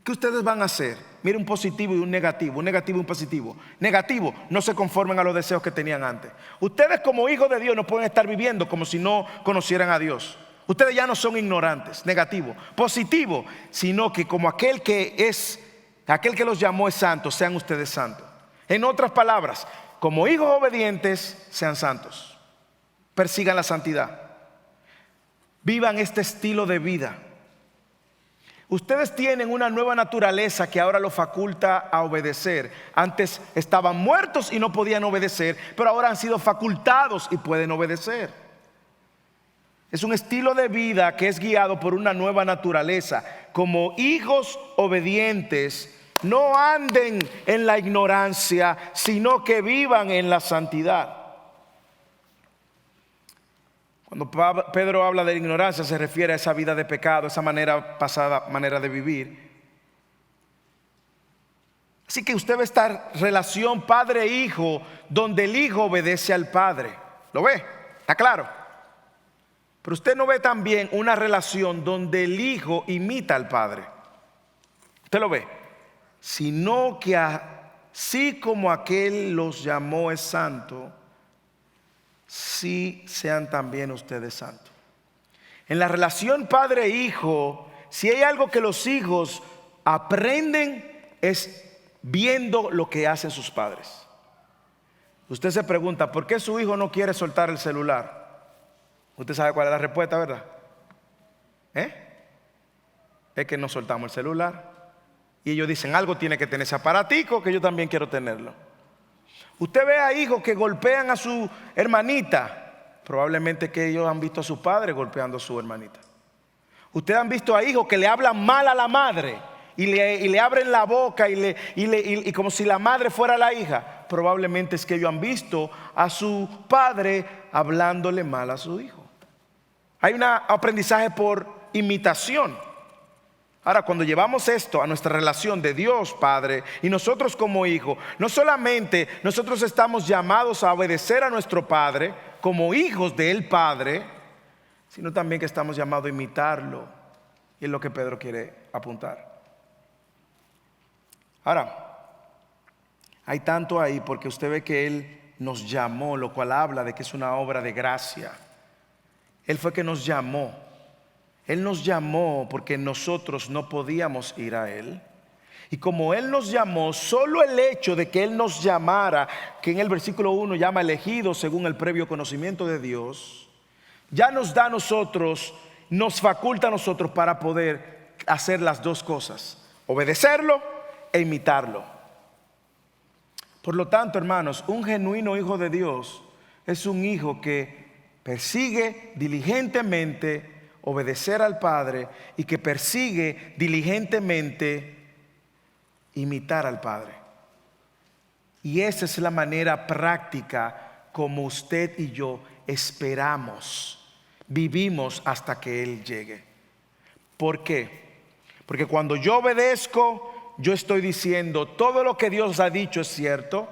¿qué ustedes van a hacer? Mire, un positivo y un negativo y un positivo. Negativo: no se conformen a los deseos que tenían antes. Ustedes como hijos de Dios no pueden estar viviendo como si no conocieran a Dios. Ustedes ya no son ignorantes. Negativo. Positivo: sino que como aquel que los llamó es santo, sean ustedes santos. En otras palabras, como hijos obedientes, sean santos. Persigan la santidad. Vivan este estilo de vida. Ustedes tienen una nueva naturaleza que ahora los faculta a obedecer. Antes estaban muertos y no podían obedecer, pero ahora han sido facultados y pueden obedecer. Es un estilo de vida que es guiado por una nueva naturaleza. Como hijos obedientes, no anden en la ignorancia, sino que vivan en la santidad. Cuando Pedro habla de ignorancia, se refiere a esa vida de pecado, esa manera pasada, manera de vivir. Así que usted ve esta relación padre-hijo, donde el hijo obedece al padre. ¿Lo ve? ¿Está claro? Pero usted no ve también una relación donde el hijo imita al padre. ¿Usted lo ve? Sino que así como aquel los llamó es santo, sí sean también ustedes santos. En la relación padre-hijo, si hay algo que los hijos aprenden, es viendo lo que hacen sus padres. Usted se pregunta: ¿por qué su hijo no quiere soltar el celular? Usted sabe cuál es la respuesta, ¿verdad? Es que no soltamos el celular. Y ellos dicen: algo tiene que tener ese aparatico, que yo también quiero tenerlo. Usted ve a hijos que golpean a su hermanita. Probablemente que ellos han visto a su padre golpeando a su hermanita. Ustedes han visto a hijos que le hablan mal a la madre y le abren la boca y como si la madre fuera la hija. Probablemente es que ellos han visto a su padre hablándole mal a su hijo. Hay un aprendizaje por imitación. Ahora, cuando llevamos esto a nuestra relación de Dios Padre y nosotros como hijos, no solamente nosotros estamos llamados a obedecer a nuestro Padre como hijos del Padre, sino también que estamos llamados a imitarlo. Y es lo que Pedro quiere apuntar. Ahora, hay tanto ahí porque usted ve que Él nos llamó, lo cual habla de que es una obra de gracia. Él fue que nos llamó. Él nos llamó porque nosotros no podíamos ir a Él. Y como Él nos llamó, solo el hecho de que Él nos llamara, que en el versículo 1 llama elegidos según el previo conocimiento de Dios, ya nos da a nosotros, nos faculta a nosotros para poder hacer las dos cosas: obedecerlo e imitarlo. Por lo tanto, hermanos, un genuino hijo de Dios es un hijo que persigue diligentemente obedecer al Padre y que persigue diligentemente imitar al Padre. Y esa es la manera práctica como usted y yo esperamos, vivimos hasta que Él llegue. ¿Por qué? Porque cuando yo obedezco, yo estoy diciendo todo lo que Dios ha dicho es cierto,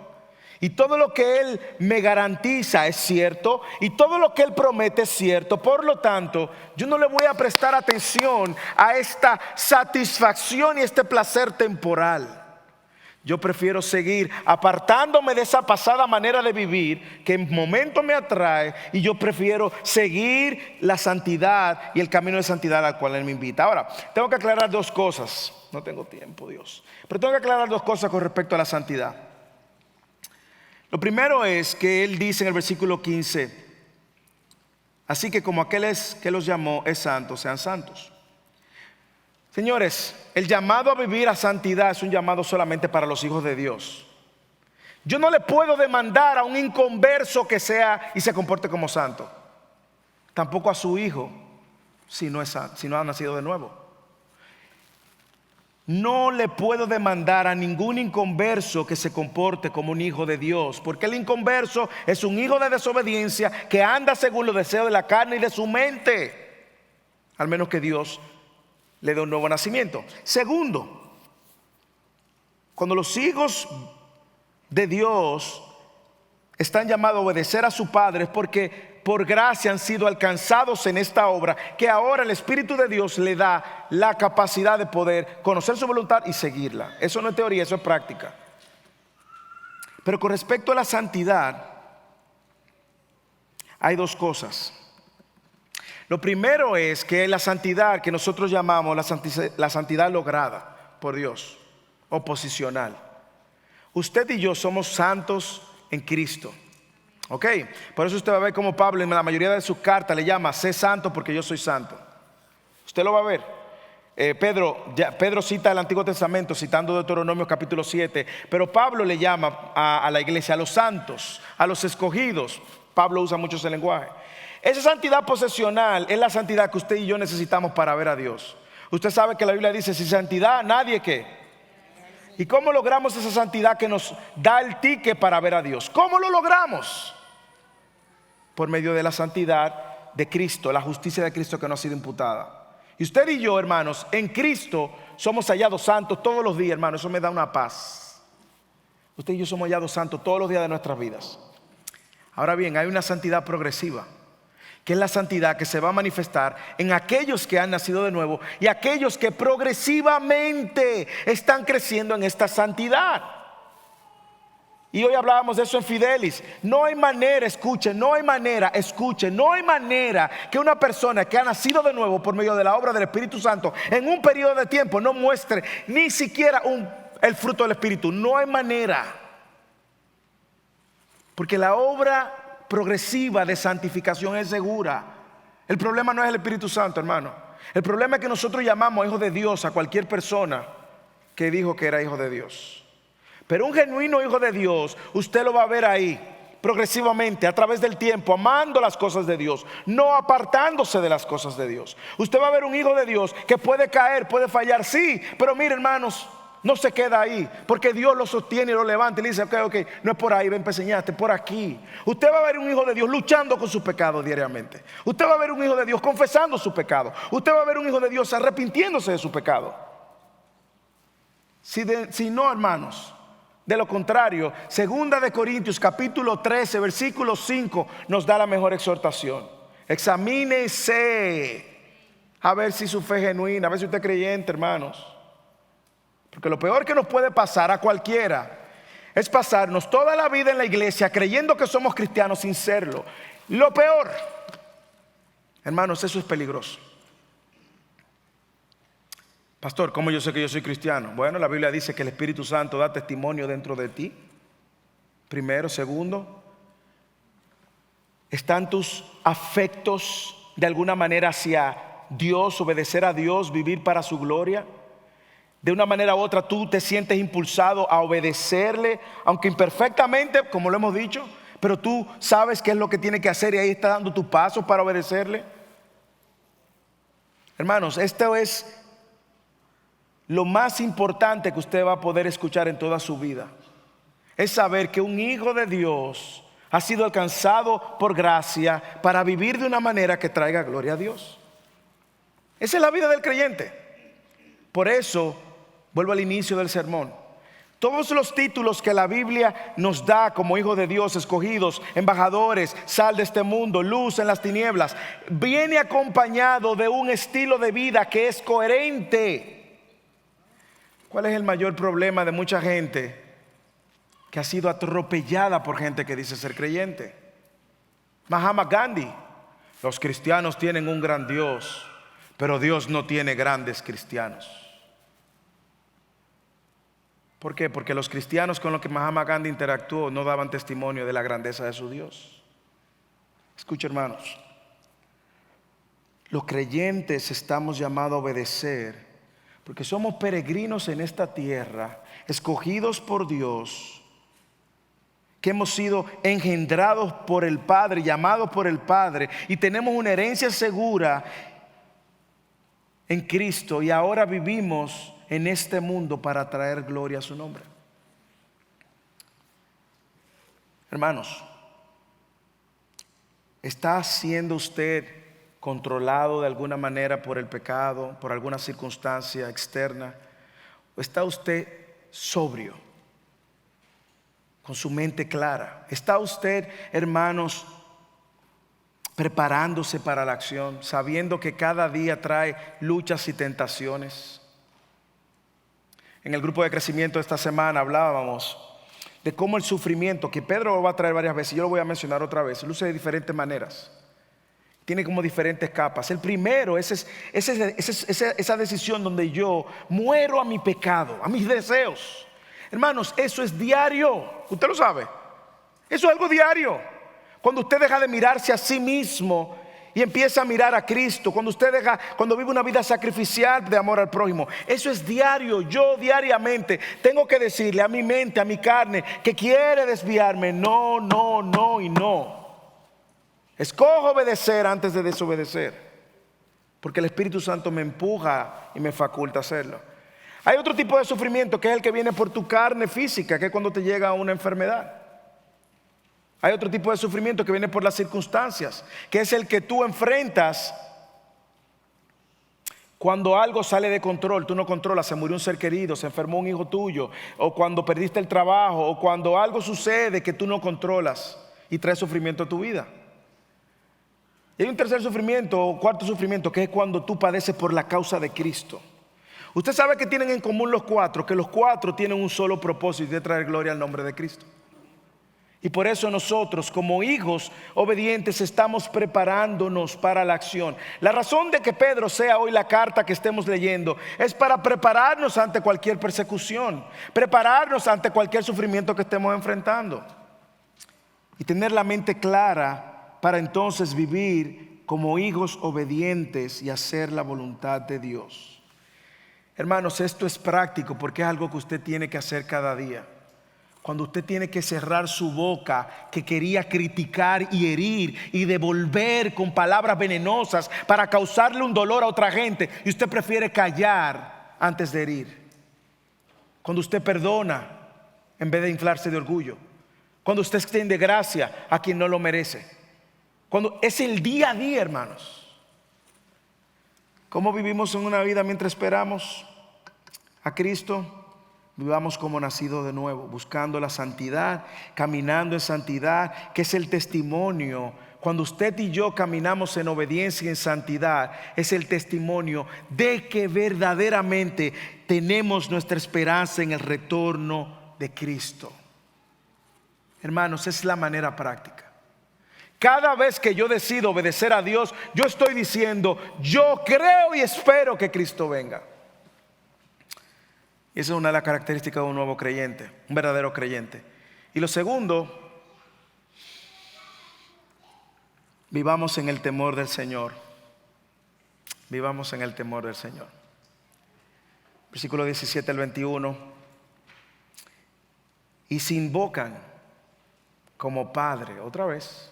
y todo lo que Él me garantiza es cierto, y todo lo que Él promete es cierto. Por lo tanto, yo no le voy a prestar atención a esta satisfacción y este placer temporal. Yo prefiero seguir apartándome de esa pasada manera de vivir que en momento me atrae, y yo prefiero seguir la santidad y el camino de santidad al cual Él me invita. Ahora, tengo que aclarar dos cosas. No tengo tiempo, Dios. Pero tengo que aclarar dos cosas con respecto a la santidad. Lo primero es que Él dice en el versículo 15: así que como aquel que los llamó es santo, sean santos. Señores, el llamado a vivir a santidad es un llamado solamente para los hijos de Dios. Yo no le puedo demandar a un inconverso que sea y se comporte como santo. Tampoco a su hijo si no ha nacido de nuevo. No le puedo demandar a ningún inconverso que se comporte como un hijo de Dios, porque el inconverso es un hijo de desobediencia que anda según los deseos de la carne y de su mente, al menos que Dios le dé un nuevo nacimiento. Segundo, cuando los hijos de Dios están llamados a obedecer a su Padre, es porque por gracia han sido alcanzados en esta obra, que ahora el Espíritu de Dios le da la capacidad de poder conocer su voluntad y seguirla. Eso no es teoría, eso es práctica. Pero con respecto a la santidad, hay dos cosas. Lo primero es que la santidad que nosotros llamamos la santidad lograda por Dios o posicional. Usted y yo somos santos en Cristo. Ok, por eso usted va a ver como Pablo en la mayoría de sus cartas le llama: sé santo porque yo soy santo. Usted lo va a ver. Pedro cita el Antiguo Testamento citando Deuteronomio capítulo 7, pero Pablo le llama a la iglesia, a los santos, a los escogidos. Pablo usa mucho ese lenguaje. Esa santidad posesional es la santidad que usted y yo necesitamos para ver a Dios. Usted sabe que la Biblia dice: sin santidad nadie ¿qué? ¿Y cómo logramos esa santidad que nos da el ticket para ver a Dios? ¿Cómo lo logramos? Por medio de la santidad de Cristo, la justicia de Cristo que nos ha sido imputada. Y usted y yo, hermanos, en Cristo somos hallados santos todos los días, hermanos. Eso me da una paz. Usted y yo somos hallados santos todos los días de nuestras vidas. Ahora bien, hay una santidad progresiva, que es la santidad que se va a manifestar en aquellos que han nacido de nuevo y aquellos que progresivamente están creciendo en esta santidad. Y hoy hablábamos de eso en Fidelis. No hay manera, escuchen, no hay manera que una persona que ha nacido de nuevo por medio de la obra del Espíritu Santo en un periodo de tiempo no muestre ni siquiera el fruto del Espíritu. No hay manera. Porque la obra progresiva de santificación es segura. El problema no es el Espíritu Santo, hermano. El problema es que nosotros llamamos hijo de Dios a cualquier persona que dijo que era hijo de Dios. Pero un genuino hijo de Dios, usted lo va a ver ahí progresivamente a través del tiempo, amando las cosas de Dios, no apartándose de las cosas de Dios. Usted va a ver un hijo de Dios que puede caer, puede fallar, sí, pero mire, hermanos, no se queda ahí, porque Dios lo sostiene y lo levanta y le dice: ok, no es por ahí, ven, enseñaste, por aquí. Usted va a ver un hijo de Dios luchando con sus pecados diariamente. Usted va a ver un hijo de Dios confesando su pecado. Usted va a ver un hijo de Dios arrepintiéndose de su pecado. Si no, hermanos, de lo contrario, 2 Corintios capítulo 13 versículo 5 nos da la mejor exhortación. Examínese a ver si su fe es genuina, a ver si usted es creyente, hermanos. Porque lo peor que nos puede pasar a cualquiera es pasarnos toda la vida en la iglesia creyendo que somos cristianos sin serlo. Lo peor, hermanos, eso es peligroso. Pastor, ¿cómo yo sé que yo soy cristiano? Bueno, la Biblia dice que el Espíritu Santo da testimonio dentro de ti. Primero. Segundo, ¿están tus afectos de alguna manera hacia Dios, obedecer a Dios, vivir para su gloria? De una manera u otra tú te sientes impulsado a obedecerle, aunque imperfectamente, como lo hemos dicho, pero tú sabes qué es lo que tiene que hacer y ahí está dando tus pasos para obedecerle. Hermanos, esto es lo más importante que usted va a poder escuchar en toda su vida. Es saber que un hijo de Dios ha sido alcanzado por gracia para vivir de una manera que traiga gloria a Dios. Esa es la vida del creyente. Por eso, vuelvo al inicio del sermón. Todos los títulos que la Biblia nos da como hijos de Dios, escogidos, embajadores, sal de este mundo, luz en las tinieblas, viene acompañado de un estilo de vida que es coherente. ¿Cuál es el mayor problema de mucha gente que ha sido atropellada por gente que dice ser creyente? Mahatma Gandhi: los cristianos tienen un gran Dios, pero Dios no tiene grandes cristianos. ¿Por qué? Porque los cristianos con los que Mahatma Gandhi interactuó no daban testimonio de la grandeza de su Dios. Escucha, hermanos, los creyentes estamos llamados a obedecer porque somos peregrinos en esta tierra, escogidos por Dios, que hemos sido engendrados por el Padre, llamados por el Padre, y tenemos una herencia segura en Cristo, y ahora vivimos en este mundo para traer gloria a su nombre. Hermanos, ¿está siendo usted controlado de alguna manera por el pecado, por alguna circunstancia externa? ¿O está usted sobrio, con su mente clara? ¿Está usted, hermanos, preparándose para la acción, sabiendo que cada día trae luchas y tentaciones? En el grupo de crecimiento esta semana hablábamos de cómo el sufrimiento, que Pedro lo va a traer varias veces, yo lo voy a mencionar otra vez, luce de diferentes maneras, tiene como diferentes capas. El primero es esa decisión donde yo muero a mi pecado, a mis deseos. Hermanos, eso es diario, usted lo sabe, eso es algo diario. Cuando usted deja de mirarse a sí mismo y empieza a mirar a Cristo, cuando vive una vida sacrificial de amor al prójimo, eso es diario. Yo diariamente tengo que decirle a mi mente, a mi carne, que quiere desviarme: no, no, no y no. Escojo obedecer antes de desobedecer, porque el Espíritu Santo me empuja y me faculta hacerlo. Hay otro tipo de sufrimiento que es el que viene por tu carne física, que es cuando te llega una enfermedad. Hay otro tipo de sufrimiento que viene por las circunstancias, que es el que tú enfrentas cuando algo sale de control. Tú no controlas, se murió un ser querido, se enfermó un hijo tuyo, o cuando perdiste el trabajo, o cuando algo sucede que tú no controlas y trae sufrimiento a tu vida. Y hay un tercer sufrimiento, o cuarto sufrimiento, que es cuando tú padeces por la causa de Cristo. Usted sabe que tienen en común los cuatro, que los cuatro tienen un solo propósito, de traer gloria al nombre de Cristo. Y por eso nosotros, como hijos obedientes, estamos preparándonos para la acción. La razón de que Pedro sea hoy la carta que estemos leyendo es para prepararnos ante cualquier persecución, prepararnos ante cualquier sufrimiento que estemos enfrentando, y tener la mente clara para entonces vivir como hijos obedientes y hacer la voluntad de Dios. Hermanos, esto es práctico porque es algo que usted tiene que hacer cada día. Cuando usted tiene que cerrar su boca, que quería criticar y herir y devolver con palabras venenosas para causarle un dolor a otra gente, y usted prefiere callar antes de herir. Cuando usted perdona en vez de inflarse de orgullo. Cuando usted extiende gracia a quien no lo merece. Cuando es el día a día, hermanos. ¿Cómo vivimos en una vida mientras esperamos a Cristo? Vivamos como nacidos de nuevo, buscando la santidad, caminando en santidad, que es el testimonio. Cuando usted y yo caminamos en obediencia y en santidad, es el testimonio de que verdaderamente tenemos nuestra esperanza en el retorno de Cristo. Hermanos, es la manera práctica. Cada vez que yo decido obedecer a Dios, yo estoy diciendo: yo creo y espero que Cristo venga. Esa es una de las características de un nuevo creyente, un verdadero creyente. Y lo segundo, vivamos en el temor del Señor. Vivamos en el temor del Señor. Versículo 17 al 21. Y si invocan como Padre. Otra vez.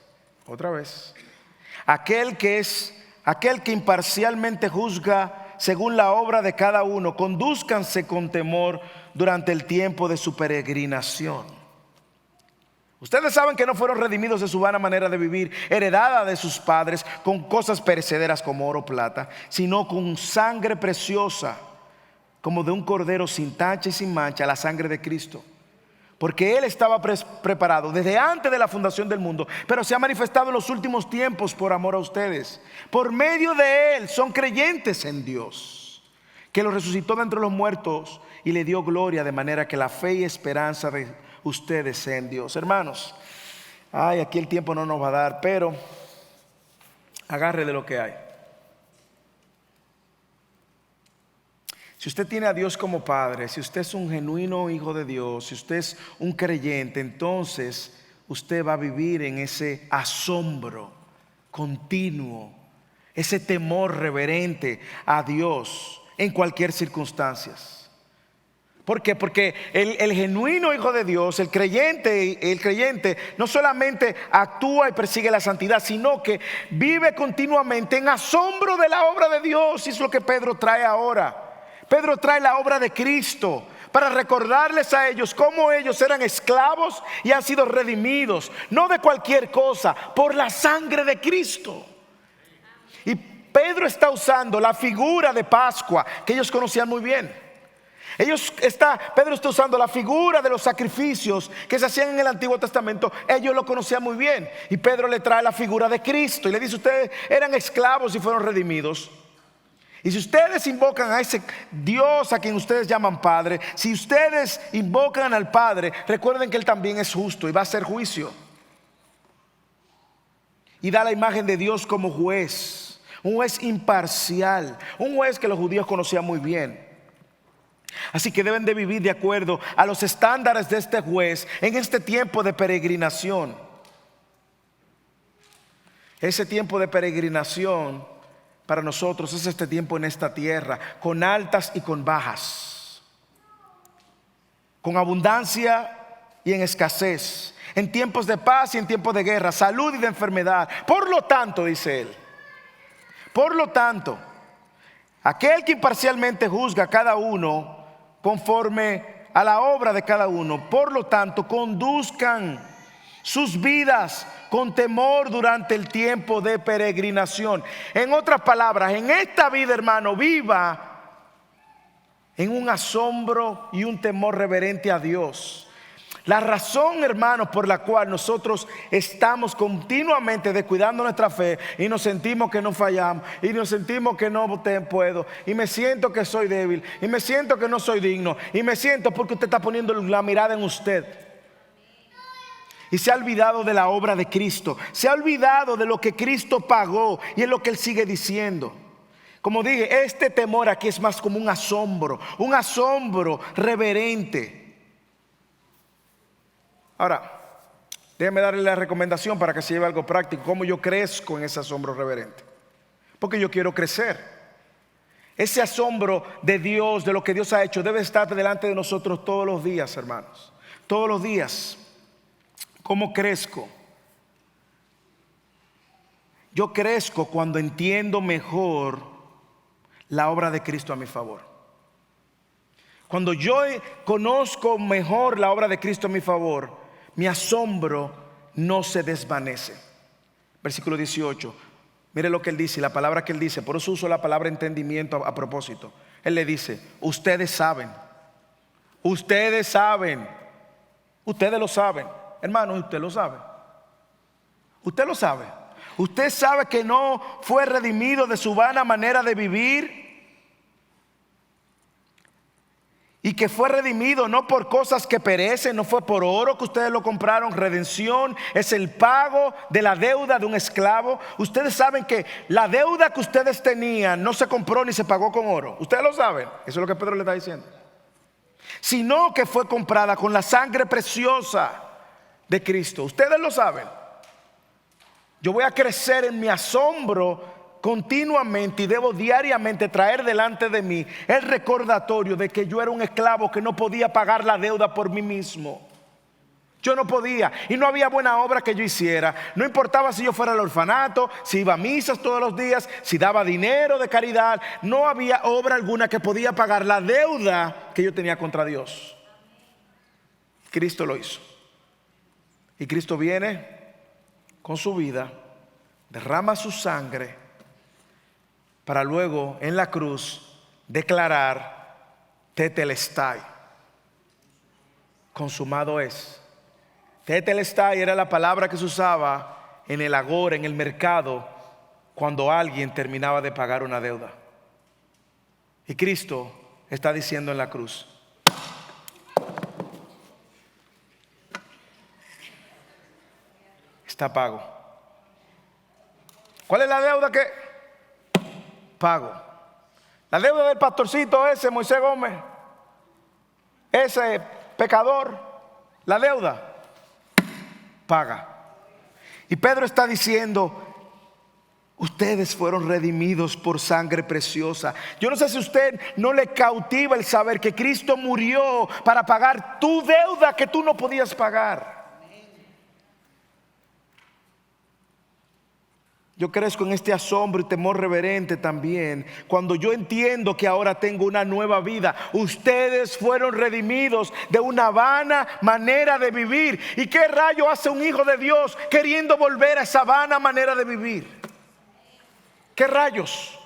Aquel que imparcialmente juzga según la obra de cada uno. Condúzcanse con temor durante el tiempo de su peregrinación. Ustedes saben que no fueron redimidos de su vana manera de vivir, heredada de sus padres, con cosas perecederas como oro o plata, sino con sangre preciosa, como de un cordero sin tacha y sin mancha, la sangre de Cristo. Porque Él estaba preparado desde antes de la fundación del mundo, pero se ha manifestado en los últimos tiempos por amor a ustedes. Por medio de Él son creyentes en Dios, que los resucitó de entre los muertos y le dio gloria, de manera que la fe y esperanza de ustedes sea en Dios. Hermanos, aquí el tiempo no nos va a dar, pero agarre de lo que hay. Si usted tiene a Dios como Padre, si usted es un genuino hijo de Dios, si usted es un creyente, entonces usted va a vivir en ese asombro continuo, ese temor reverente a Dios en cualquier circunstancia. ¿Por qué? Porque el genuino hijo de Dios, el creyente no solamente actúa y persigue la santidad, sino que vive continuamente en asombro de la obra de Dios. Y es lo que Pedro trae ahora. Pedro trae la obra de Cristo para recordarles a ellos cómo ellos eran esclavos y han sido redimidos, no de cualquier cosa, por la sangre de Cristo. Y Pedro está usando la figura de Pascua que ellos conocían muy bien. Pedro está usando la figura de los sacrificios que se hacían en el Antiguo Testamento. Ellos lo conocían muy bien. Y Pedro le trae la figura de Cristo y le dice: ustedes eran esclavos y fueron redimidos. Y si ustedes invocan a ese Dios a quien ustedes llaman Padre, si ustedes invocan al Padre, recuerden que Él también es justo y va a hacer juicio. Y da la imagen de Dios como juez, un juez imparcial, un juez que los judíos conocían muy bien. Así que deben de vivir de acuerdo a los estándares de este juez en este tiempo de peregrinación. Ese tiempo de peregrinación para nosotros es este tiempo en esta tierra, con altas y con bajas, con abundancia y en escasez, en tiempos de paz y en tiempos de guerra, salud y de enfermedad. Por lo tanto, dice él, por lo tanto, aquel que imparcialmente juzga a cada uno conforme a la obra de cada uno, por lo tanto, conduzcan sus vidas con temor durante el tiempo de peregrinación. En otras palabras, en esta vida, hermano, viva en un asombro y un temor reverente a Dios. La razón, hermanos, por la cual nosotros estamos continuamente descuidando nuestra fe y nos sentimos que no fallamos y nos sentimos que no puedo y me siento que soy débil y me siento que no soy digno y me siento porque usted está poniendo la mirada en usted y se ha olvidado de la obra de Cristo, se ha olvidado de lo que Cristo pagó y es lo que Él sigue diciendo. Como dije, este temor aquí es más como un asombro reverente. Ahora, déjeme darle la recomendación para que se lleve algo práctico. ¿Cómo yo crezco en ese asombro reverente? Porque yo quiero crecer. Ese asombro de Dios, de lo que Dios ha hecho, debe estar delante de nosotros todos los días, hermanos. Todos los días. ¿Cómo crezco? Yo crezco cuando entiendo mejor la obra de Cristo a mi favor. Cuando yo conozco mejor la obra de Cristo a mi favor, mi asombro no se desvanece. Versículo 18. Mire lo que él dice, la palabra que él dice. Por eso uso la palabra entendimiento a propósito. Él le dice: ustedes saben. Ustedes saben. Ustedes lo saben. Hermano, usted lo sabe. Usted lo sabe. Usted sabe que no fue redimido de su vana manera de vivir. Y que fue redimido no por cosas que perecen, no fue por oro que ustedes lo compraron. Redención es el pago de la deuda de un esclavo. Ustedes saben que la deuda que ustedes tenían no se compró ni se pagó con oro. Ustedes lo saben. Eso es lo que Pedro le está diciendo. Sino que fue comprada con la sangre preciosa de Cristo. Ustedes lo saben. Yo voy a crecer en mi asombro continuamente y debo diariamente traer delante de mí el recordatorio de que yo era un esclavo que no podía pagar la deuda por mí mismo. Yo no podía y no había buena obra que yo hiciera. No importaba si yo fuera al orfanato, si iba a misas todos los días, si daba dinero de caridad. No había obra alguna que podía pagar la deuda que yo tenía contra Dios. Cristo lo hizo. Y Cristo viene con su vida, derrama su sangre para luego en la cruz declarar tetelestai, consumado es. Tetelestai era la palabra que se usaba en el agora, en el mercado, cuando alguien terminaba de pagar una deuda. Y Cristo está diciendo en la cruz: está pago. ¿Cuál es la deuda que pago? La deuda del pastorcito ese, Moisés Gómez, ese pecador, la deuda paga. Y Pedro está diciendo: ustedes fueron redimidos por sangre preciosa. Yo no sé si a usted no le cautiva el saber que Cristo murió para pagar tu deuda que tú no podías pagar. Yo crezco en este asombro y temor reverente también cuando yo entiendo que ahora tengo una nueva vida. Ustedes fueron redimidos de una vana manera de vivir. ¿Y qué rayo hace un hijo de Dios queriendo volver a esa vana manera de vivir? ¿Qué rayos?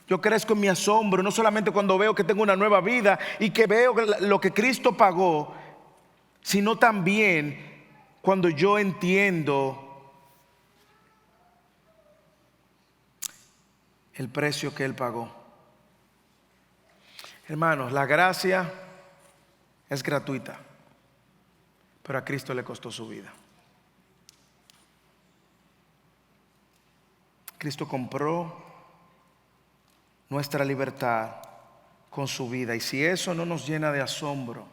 Yo crezco en mi asombro, no solamente cuando veo que tengo una nueva vida y que veo lo que Cristo pagó, sino también cuando yo entiendo el precio que Él pagó. Hermanos, la gracia es gratuita, pero a Cristo le costó su vida. Cristo compró nuestra libertad con su vida. Y si eso no nos llena de asombro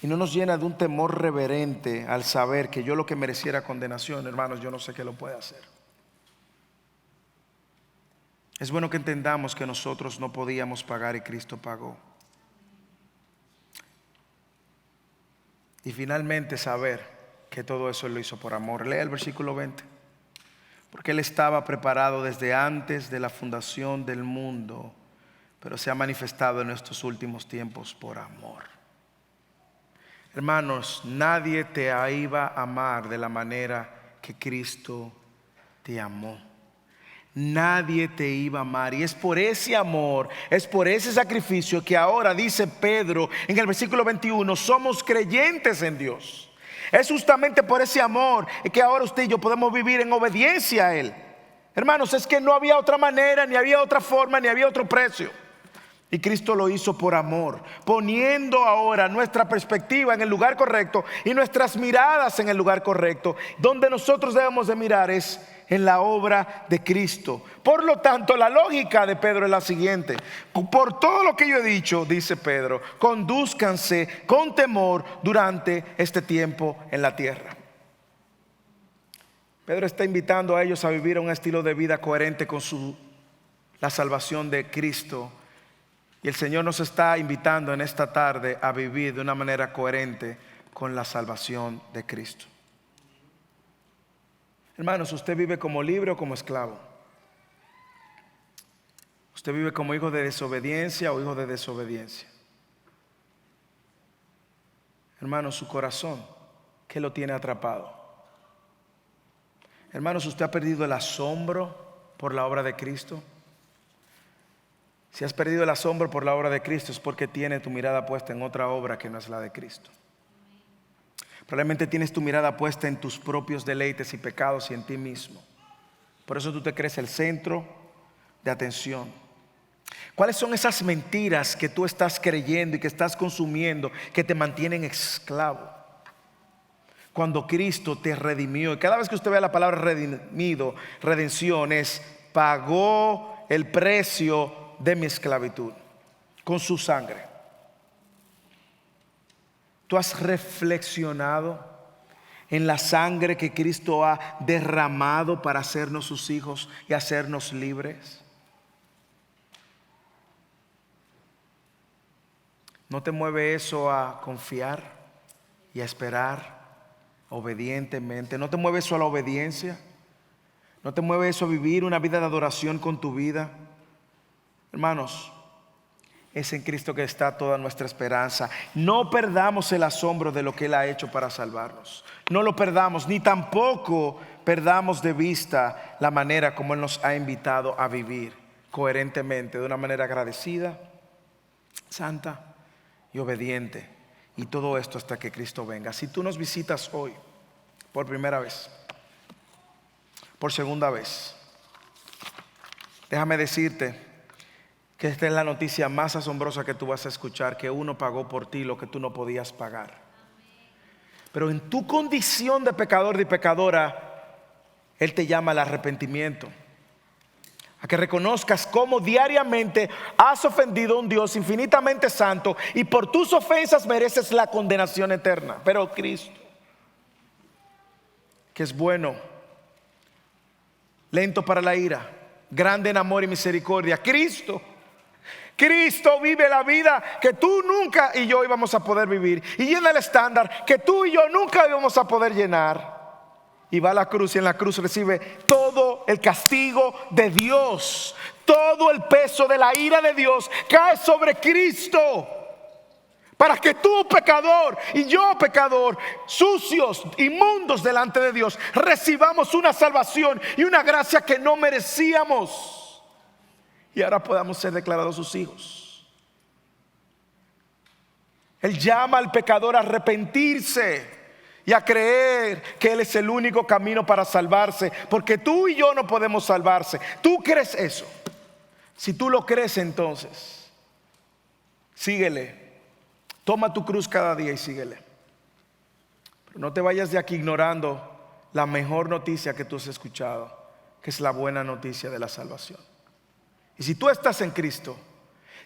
y no nos llena de un temor reverente al saber que yo lo que mereciera condenación, hermanos, yo no sé qué lo puede hacer. Es bueno que entendamos que nosotros no podíamos pagar y Cristo pagó. Y finalmente saber que todo eso Él lo hizo por amor. Lea el versículo 20. Porque Él estaba preparado desde antes de la fundación del mundo, pero se ha manifestado en estos últimos tiempos por amor. Hermanos, nadie te iba a amar de la manera que Cristo te amó. Nadie te iba a amar. Y es por ese amor, es por ese sacrificio que ahora dice Pedro en el versículo 21, somos creyentes en Dios. Es justamente por ese amor que ahora usted y yo podemos vivir en obediencia a Él. Hermanos, es que no había otra manera, ni había otra forma, ni había otro precio. Y Cristo lo hizo por amor, poniendo ahora nuestra perspectiva en el lugar correcto y nuestras miradas en el lugar correcto. Donde nosotros debemos de mirar es en la obra de Cristo. Por lo tanto, la lógica de Pedro es la siguiente: por todo lo que yo he dicho, dice Pedro, condúzcanse con temor durante este tiempo en la tierra. Pedro está invitando a ellos a vivir un estilo de vida coherente con la salvación de Cristo. Y el Señor nos está invitando en esta tarde a vivir de una manera coherente con la salvación de Cristo. Hermanos, ¿usted vive como libre o como esclavo? ¿Usted vive como hijo de desobediencia o hijo de desobediencia? Hermanos, su corazón, ¿qué lo tiene atrapado? Hermanos, ¿usted ha perdido el asombro por la obra de Cristo? Si has perdido el asombro por la obra de Cristo es porque tienes tu mirada puesta en otra obra que no es la de Cristo. Probablemente tienes tu mirada puesta en tus propios deleites y pecados y en ti mismo. Por eso tú te crees el centro de atención. ¿Cuáles son esas mentiras que tú estás creyendo y que estás consumiendo que te mantienen esclavo? Cuando Cristo te redimió, y cada vez que usted vea la palabra redimido, redención, es pagó el precio de mi esclavitud con su sangre. ¿Tú has reflexionado en la sangre que Cristo ha derramado para hacernos sus hijos y hacernos libres? ¿No te mueve eso a confiar? y a esperar obedientemente. ¿No te mueve eso a la obediencia? ¿No te mueve eso a vivir una vida de adoración con tu vida? Hermanos, es en Cristo que está toda nuestra esperanza. No perdamos el asombro de lo que Él ha hecho para salvarnos. No lo perdamos, ni tampoco perdamos de vista la manera como Él nos ha invitado a vivir coherentemente, de una manera agradecida, santa y obediente. Y todo esto hasta que Cristo venga. Si tú nos visitas hoy por primera vez, por segunda vez, déjame decirte que esta es la noticia más asombrosa que tú vas a escuchar, que uno pagó por ti lo que tú no podías pagar. Pero en tu condición de pecador y pecadora, Él te llama al arrepentimiento, a que reconozcas cómo diariamente has ofendido a un Dios infinitamente santo y por tus ofensas mereces la condenación eterna. Pero Cristo, que es bueno, lento para la ira, grande en amor y misericordia, Cristo vive la vida que tú nunca y yo íbamos a poder vivir, y llena el estándar que tú y yo nunca íbamos a poder llenar. Y va a la cruz, y en la cruz recibe todo el castigo de Dios. Todo el peso de la ira de Dios cae sobre Cristo, para que tú, pecador, y yo, pecador, sucios, inmundos delante de Dios, recibamos una salvación y una gracia que no merecíamos, y ahora podamos ser declarados sus hijos. Él llama al pecador a arrepentirse y a creer que Él es el único camino para salvarse, porque tú y yo no podemos salvarse. ¿Tú crees eso? Si tú lo crees, entonces síguele. Toma tu cruz cada día y síguele. Pero no te vayas de aquí ignorando la mejor noticia que tú has escuchado, que es la buena noticia de la salvación. Y si tú estás en Cristo,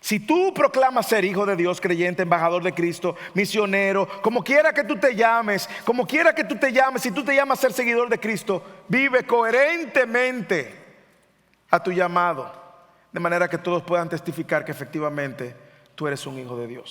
si tú proclamas ser hijo de Dios, creyente, embajador de Cristo, misionero, como quiera que tú te llames, si tú te llamas ser seguidor de Cristo, vive coherentemente a tu llamado, de manera que todos puedan testificar que efectivamente tú eres un hijo de Dios.